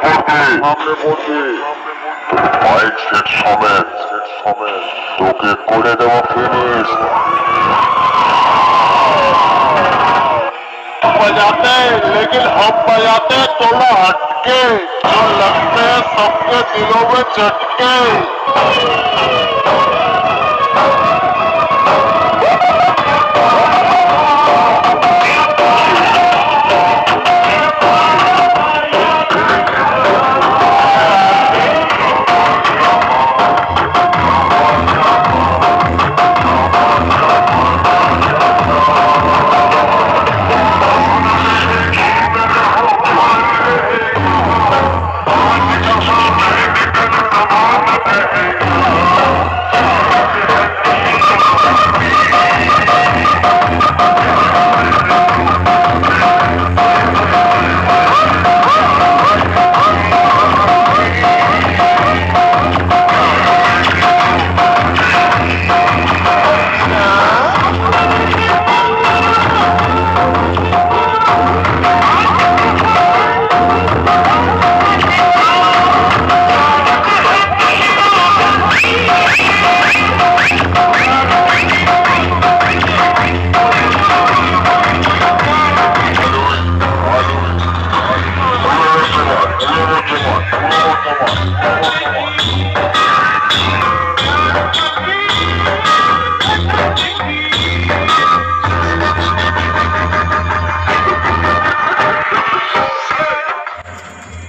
পড়বে mic set সমেত তোকে করে দেওয়া ফিনিশ बजाते लेकिन हम बजाते थोड़ा हटके जो लगते हैं सबके दिलों में झटके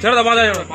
चलो दबा दे।